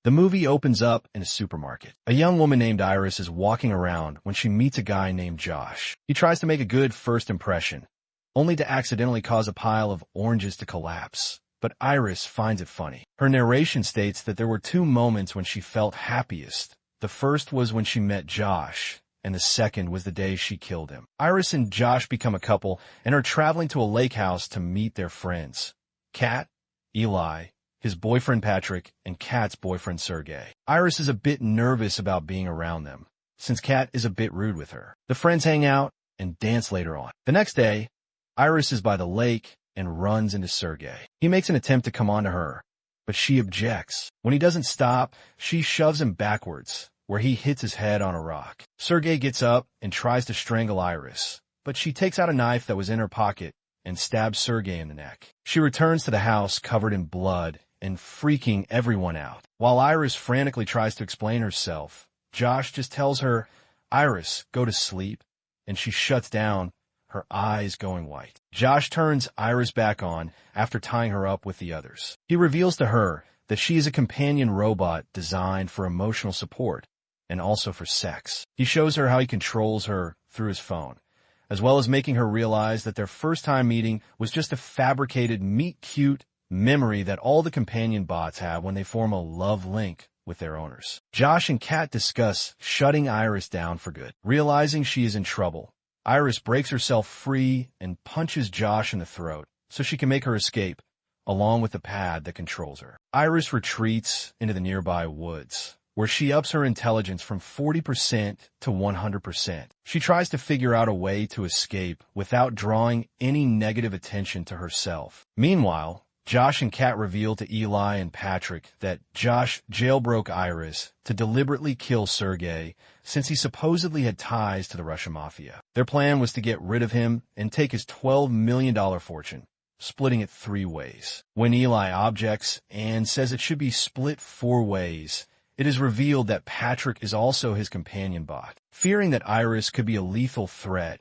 The movie opens up in a supermarket. A young woman named Iris is walking around when she meets a guy named Josh. He tries to make a good first impression, only to accidentally cause a pile of oranges to collapse. But Iris finds it funny. Her narration states that there were two moments when she felt happiest. The first was when she met Josh, and the second was the day she killed him. Iris and Josh become a couple and are traveling to a lake house to meet their friends: Kat, Eli, his boyfriend Patrick, and Kat's boyfriend Sergey. Iris is a bit nervous about being around them, since Kat is a bit rude with her. The friends hang out and dance later on. The next day, Iris is by the lake and runs into Sergey. He makes an attempt to come onto her, but she objects. When he doesn't stop, she shoves him backwards, where he hits his head on a rock. Sergey gets up and tries to strangle Iris, but she takes out a knife that was in her pocket and stabs Sergey in the neck. She returns to the house covered in blood and freaking everyone out. While Iris frantically tries to explain herself, Josh just tells her, "Iris, go to sleep," and she shuts down, her eyes going white. Josh turns Iris back on after tying her up with the others. He reveals to her that she is a companion robot designed for emotional support and also for sex. He shows her how he controls her through his phone, as well as making her realize that their first time meeting was just a fabricated meet-cute memory that all the companion bots have when they form a love link with their owners. Josh and Kat discuss shutting Iris down for good. Realizing she is in trouble, Iris breaks herself free and punches Josh in the throat so she can make her escape, along with the pad that controls her. Iris retreats into the nearby woods, where she ups her intelligence from 40% to 100%. She tries to figure out a way to escape without drawing any negative attention to herself. Meanwhile, Josh and Kat reveal to Eli and Patrick that Josh jailbroke Iris to deliberately kill Sergey, since he supposedly had ties to the Russian mafia. Their plan was to get rid of him and take his $12 million fortune, splitting it 3 ways. When Eli objects and says it should be split 4 ways, it is revealed that Patrick is also his companion bot. Fearing that Iris could be a lethal threat,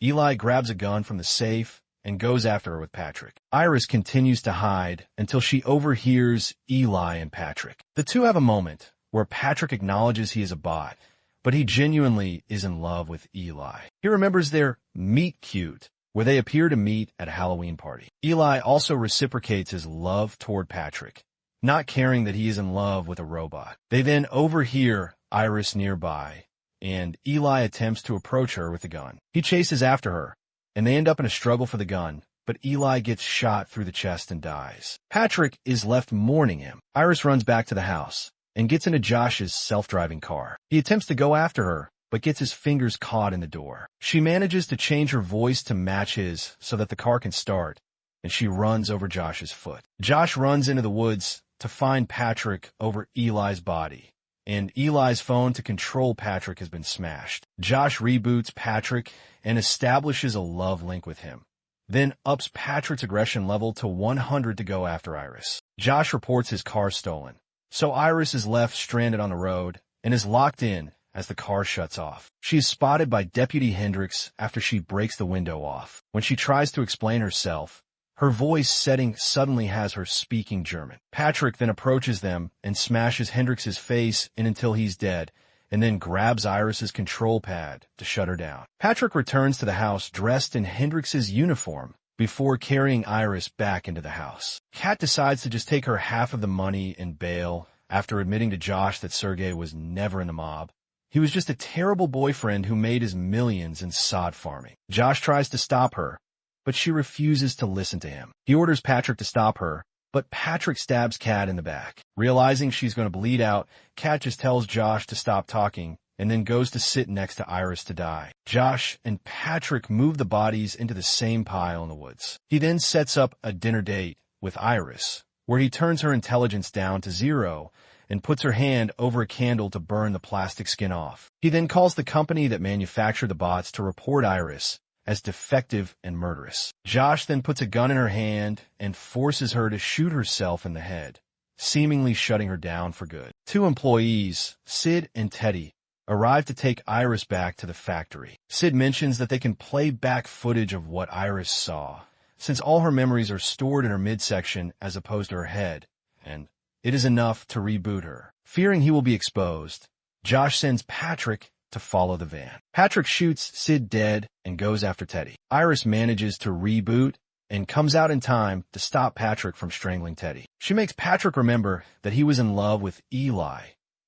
Eli grabs a gun from the safe and goes after her with Patrick. Iris continues to hide until she overhears Eli and Patrick. The two have a moment where Patrick acknowledges he is a bot, but he genuinely is in love with Eli. He remembers their meet cute, where they appear to meet at a Halloween party. Eli also reciprocates his love toward Patrick, not caring that he is in love with a robot. They then overhear Iris nearby, and Eli attempts to approach her with a gun. He chases after her, and they end up in a struggle for the gun, but Eli gets shot through the chest and dies. Patrick is left mourning him. Iris runs back to the house and gets into Josh's self-driving car. He attempts to go after her, but gets his fingers caught in the door. She manages to change her voice to match his so that the car can start, and she runs over Josh's foot. Josh runs into the woods to find Patrick over Eli's body, and Eli's phone to control Patrick has been smashed. Josh reboots Patrick and establishes a love link with him, then ups Patrick's aggression level to 100 to go after Iris. Josh reports his car stolen, so Iris is left stranded on the road and is locked in as the car shuts off. She is spotted by Deputy Hendricks after she breaks the window off. When she tries to explain herself, her voice setting suddenly has her speaking German. Patrick then approaches them and smashes Hendricks's face in until he's dead, and then grabs Iris's control pad to shut her down. Patrick returns to the house dressed in Hendricks's uniform before carrying Iris back into the house. Kat decides to just take her half of the money and bail after admitting to Josh that Sergey was never in the mob. He was just a terrible boyfriend who made his millions in sod farming. Josh tries to stop her, but she refuses to listen to him. He orders Patrick to stop her, but Patrick stabs Kat in the back. Realizing she's going to bleed out, Kat just tells Josh to stop talking and then goes to sit next to Iris to die. Josh and Patrick move the bodies into the same pile in the woods. He then sets up a dinner date with Iris, where he turns her intelligence down to 0 and puts her hand over a candle to burn the plastic skin off. He then calls the company that manufactured the bots to report Iris as defective and murderous. Josh then puts a gun in her hand and forces her to shoot herself in the head, seemingly shutting her down for good. 2 employees, Sid and Teddy, arrive to take Iris back to the factory. Sid mentions that they can play back footage of what Iris saw, since all her memories are stored in her midsection as opposed to her head, and it is enough to reboot her. Fearing he will be exposed, Josh sends Patrick to follow the van. Patrick shoots Sid dead and goes after Teddy. Iris manages to reboot and comes out in time to stop Patrick from strangling Teddy. She makes Patrick remember that he was in love with Eli,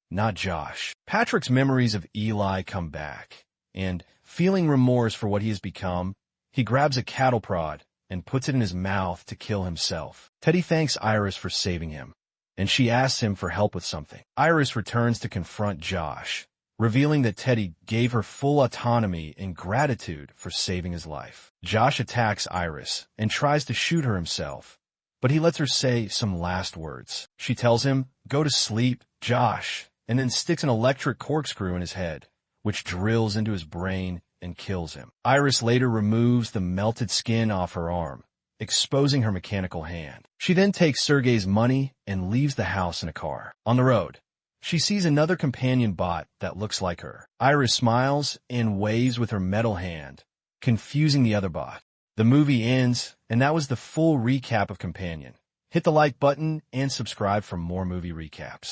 not Josh. Patrick's memories of Eli come back, and, feeling remorse for what he has become, he grabs a cattle prod and puts it in his mouth to kill himself. Teddy thanks Iris for saving him, and she asks him for help with something. Iris returns to confront Josh, revealing that Teddy gave her full autonomy and gratitude for saving his life. Josh attacks Iris and tries to shoot her himself, but he lets her say some last words. She tells him, "Go to sleep, Josh," and then sticks an electric corkscrew in his head, which drills into his brain and kills him. Iris later removes the melted skin off her arm, exposing her mechanical hand. She then takes Sergei's money and leaves the house in a car. On the road, she sees another companion bot that looks like her. Iris smiles and waves with her metal hand, confusing the other bot. The movie ends, and that was the full recap of Companion. Hit the like button and subscribe for more movie recaps.